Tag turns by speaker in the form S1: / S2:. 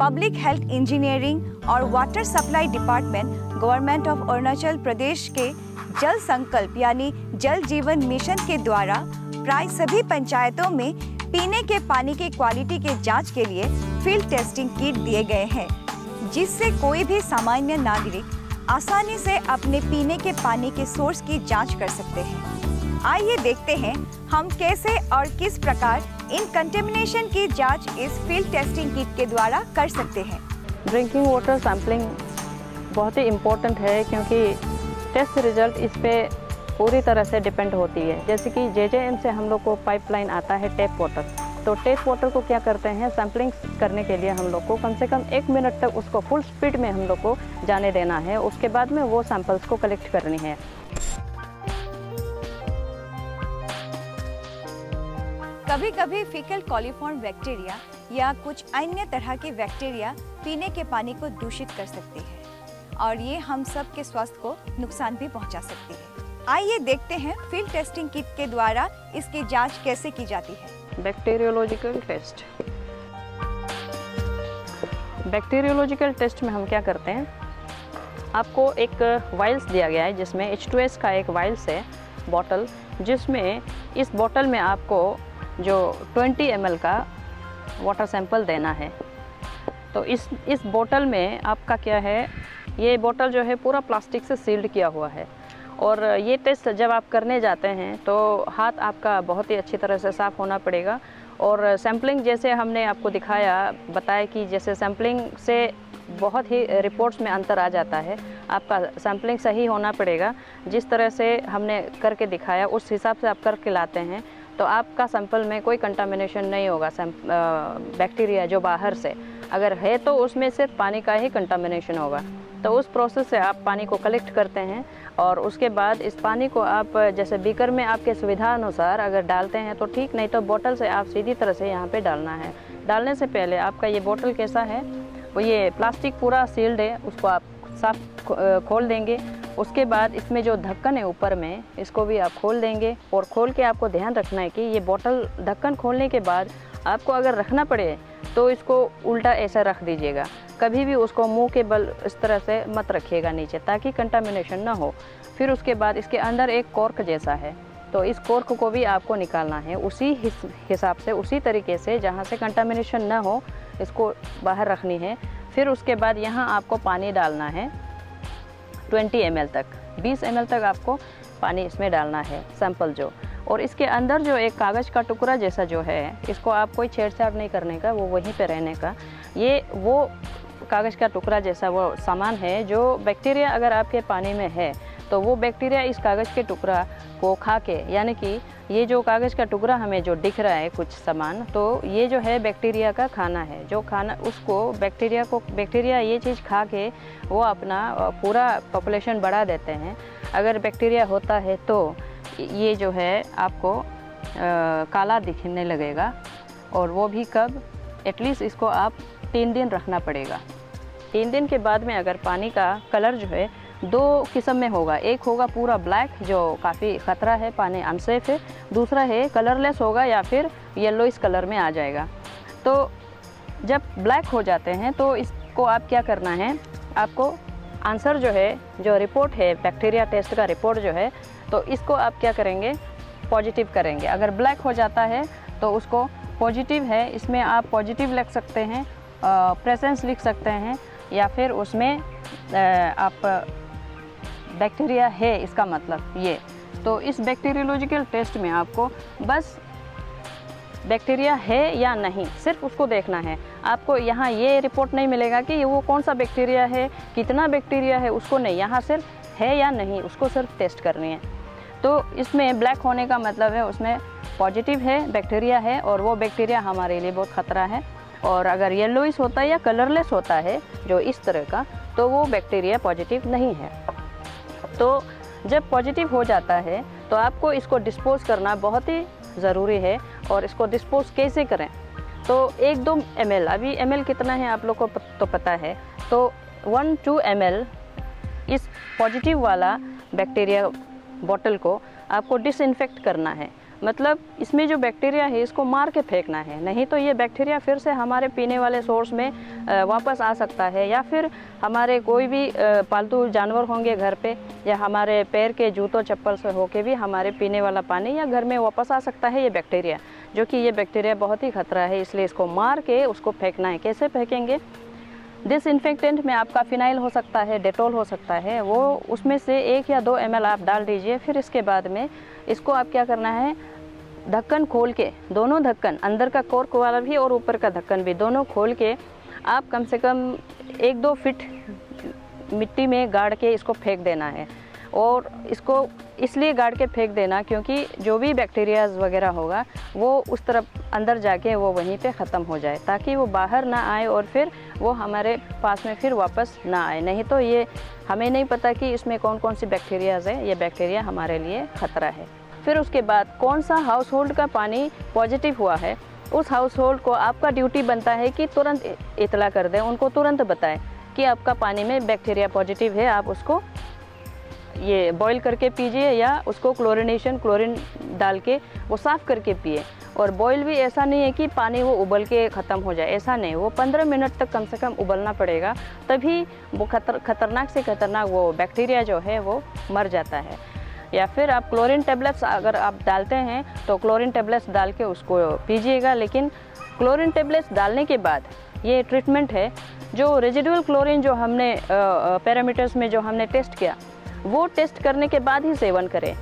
S1: Public health engineering और water supply department government of Arunachal Pradesh के जल संकल्प यानी जल जीवन मिशन के द्वारा प्राय सभी पंचायतों में पीने के पानी की क्वालिटी के जांच के लिए फील्ड टेस्टिंग किट दिए गए हैं, जिससे कोई भी सामान्य नागरिक आसानी से अपने पीने के पानी के सोर्स की जांच कर सकते हैं। आइए देखते हैं हम कैसे और किस प्रकार इन कंटेमिनेशन की जांच इस फील्ड टेस्टिंग किट के द्वारा कर सकते हैं।
S2: ड्रिंकिंग वाटर सैम्पलिंग बहुत ही इम्पोर्टेंट है, क्योंकि टेस्ट रिजल्ट इस पे पूरी तरह से डिपेंड होती है। जैसे कि जेजेएम से हम लोग को पाइपलाइन आता है टैप वाटर, तो टैप वाटर को क्या करते हैं, सैम्पलिंग करने के लिए हम लोग को कम से कम 1 मिनट तक उसको फुल स्पीड में हम लोग को जाने देना है। उसके बाद में वो सैंपल्स को कलेक्ट करनी है।
S1: कभी कभी फीकल कॉलीफॉर्म बैक्टीरिया या कुछ अन्य तरह के बैक्टीरिया पीने के पानी को दूषित कर सकते हैं और ये हम सब के स्वास्थ्य को नुकसान भी पहुंचा सकती है। आइए देखते हैं फील्ड टेस्टिंग किट के द्वारा इसकी जांच कैसे की जाती है।
S2: Bacteriological test. बैक्टीरियोलॉजिकल टेस्ट में हम क्या करते हैं, आपको एक वाइल्स दिया गया है जिसमें H2S का एक वाइल्स है बॉटल, जिसमें इस बॉटल में आपको जो 20 ml का वाटर सैंपल देना है। तो इस बोतल में आपका क्या है, ये बोतल जो है पूरा प्लास्टिक से सील्ड किया हुआ है। और ये टेस्ट जब आप करने जाते हैं तो हाथ आपका बहुत ही अच्छी तरह से साफ़ होना पड़ेगा। और सैम्पलिंग जैसे हमने आपको बताया कि जैसे सैम्पलिंग से बहुत ही रिपोर्ट्स में अंतर आ जाता है। आपका सैम्पलिंग सही होना पड़ेगा, जिस तरह से हमने करके दिखाया उस हिसाब से आप करके लाते हैं तो आपका सैंपल में कोई कंटामिनेशन नहीं होगा। बैक्टीरिया जो बाहर से अगर है तो उसमें सिर्फ पानी का ही कंटामिनेशन होगा। तो उस प्रोसेस से आप पानी को कलेक्ट करते हैं और उसके बाद इस पानी को आप जैसे बीकर में आपके सुविधा अनुसार अगर डालते हैं तो ठीक, नहीं तो बोतल से आप सीधी तरह से यहाँ पे डालना है। डालने से पहले आपका ये बोतल कैसा है, वो ये प्लास्टिक पूरा सील्ड है, उसको आप साफ खोल देंगे। उसके बाद इसमें जो ढक्कन है ऊपर में, इसको भी आप खोल देंगे। और खोल के आपको ध्यान रखना है कि ये बोतल ढक्कन खोलने के बाद आपको अगर रखना पड़े तो इसको उल्टा ऐसा रख दीजिएगा। कभी भी उसको मुंह के बल इस तरह से मत रखिएगा नीचे, ताकि कंटामिनेशन ना हो। फिर उसके बाद इसके अंदर एक कॉर्क जैसा है, तो इस कॉर्क को भी आपको निकालना है उसी हिसाब से, उसी तरीके से जहाँ से कंटामिनेशन ना हो, इसको बाहर रखनी है। फिर उसके बाद यहाँ आपको पानी डालना है 20 ml तक, 20 ml तक आपको पानी इसमें डालना है सैंपल जो। और इसके अंदर जो एक कागज़ का टुकड़ा जैसा जो है, इसको आप कोई छेड़छाड़ नहीं करने का, वो वहीं पे रहने का। ये वो कागज़ का टुकड़ा जैसा वो सामान है जो बैक्टीरिया अगर आपके पानी में है तो वो बैक्टीरिया इस कागज़ के टुकड़ा को खा के, यानी कि ये जो कागज़ का टुकड़ा हमें जो दिख रहा है कुछ सामान, तो ये जो है बैक्टीरिया का खाना है। जो खाना उसको बैक्टीरिया ये चीज़ खा के वो अपना पूरा पॉपुलेशन बढ़ा देते हैं। अगर बैक्टीरिया होता है तो ये जो है आपको काला दिखने लगेगा। और वो भी कब, एटलीस्ट इसको आप 3 दिन रखना पड़ेगा। 3 दिन के बाद में अगर पानी का कलर जो है 2 किस्म में होगा, एक होगा पूरा ब्लैक जो काफ़ी ख़तरा है, पानी अनसेफ है। दूसरा है कलरलेस होगा या फिर येलोइश कलर में आ जाएगा। तो जब ब्लैक हो जाते हैं तो इसको आप क्या करना है, आपको आंसर जो है, जो रिपोर्ट है बैक्टीरिया टेस्ट का रिपोर्ट जो है, तो इसको आप क्या करेंगे, पॉजिटिव करेंगे। अगर ब्लैक हो जाता है तो उसको पॉजिटिव है, इसमें आप पॉजिटिव लिख सकते हैं, प्रेजेंस लिख सकते हैं, या फिर उसमें आप बैक्टीरिया है इसका मतलब ये। तो इस बैक्टीरियोलॉजिकल टेस्ट में आपको बस बैक्टीरिया है या नहीं, सिर्फ उसको देखना है। आपको यहाँ ये रिपोर्ट नहीं मिलेगा कि वो कौन सा बैक्टीरिया है, कितना बैक्टीरिया है, उसको नहीं, यहाँ सिर्फ है या नहीं उसको सिर्फ टेस्ट करनी है। तो इसमें ब्लैक होने का मतलब है उसमें पॉजिटिव है, बैक्टीरिया है, और वो बैक्टीरिया हमारे लिए बहुत ख़तरा है। और अगर येलोइश होता है या कलरलेस होता है जो इस तरह का, तो वो बैक्टीरिया पॉजिटिव नहीं है। तो जब पॉजिटिव हो जाता है तो आपको इसको डिस्पोज करना बहुत ही ज़रूरी है। और इसको डिस्पोज कैसे करें, तो 1-2 ml, अभी ml कितना है आप लोग को तो पता है, तो 1-2 ml इस पॉजिटिव वाला बैक्टीरिया बोतल को आपको डिसइंफेक्ट करना है। मतलब इसमें जो बैक्टीरिया है इसको मार के फेंकना है, नहीं तो ये बैक्टीरिया फिर से हमारे पीने वाले सोर्स में वापस आ सकता है, या फिर हमारे कोई भी पालतू जानवर होंगे घर पे, या हमारे पैर के जूतों चप्पल से होके भी हमारे पीने वाला पानी या घर में वापस आ सकता है ये बैक्टीरिया, जो कि ये बैक्टीरिया बहुत ही खतरा है। इसलिए इसको मार के उसको फेंकना है। कैसे फेंकेंगे? डिसइंफेक्टेंट में आपका फिनाइल हो सकता है, डेटॉल हो सकता है, वो उसमें से 1 या 2 ml आप डाल दीजिए। फिर इसके बाद में इसको आप क्या करना है, ढक्कन खोल के, दोनों ढक्कन, अंदर का कॉर्क वाला भी और ऊपर का ढक्कन भी, दोनों खोल के आप कम से कम 1-2 फीट मिट्टी में गाड़ के इसको फेंक देना है। और इसको इसलिए गाड़ के फेंक देना क्योंकि जो भी बैक्टीरियाज वगैरह होगा वो उस तरफ अंदर जाके वो वहीं पे ख़त्म हो जाए, ताकि वो बाहर ना आए और फिर वो हमारे पास में फिर वापस ना आए। नहीं तो ये हमें नहीं पता कि इसमें कौन कौन सी बैक्टीरियाज है, ये बैक्टीरिया हमारे लिए ख़तरा है। फिर उसके बाद कौन सा हाउस होल्ड का पानी पॉजिटिव हुआ है, उस हाउस होल्ड को आपका ड्यूटी बनता है कि तुरंत इतला कर दें, उनको तुरंत बताएं कि आपका पानी में बैक्टीरिया पॉजिटिव है। आप उसको ये बॉईल करके पीजिए या उसको क्लोरीन डाल के वो साफ़ करके पिए। और बॉईल भी ऐसा नहीं है कि पानी वो उबल के ख़त्म हो जाए, ऐसा नहीं, वो 15 मिनट तक कम से कम उबलना पड़ेगा, तभी वो खतरनाक से खतरनाक वो बैक्टीरिया जो है वो मर जाता है। या फिर आप क्लोरीन टेबलेट्स अगर आप डालते हैं तो क्लोरीन टेबलेट्स डाल के उसको पीजिएगा। लेकिन क्लोरीन टेबलेट्स डालने के बाद ये ट्रीटमेंट है, जो रेजिडुअल क्लोरीन जो हमने पैरामीटर्स में जो हमने टेस्ट किया, वो टेस्ट करने के बाद ही सेवन करें।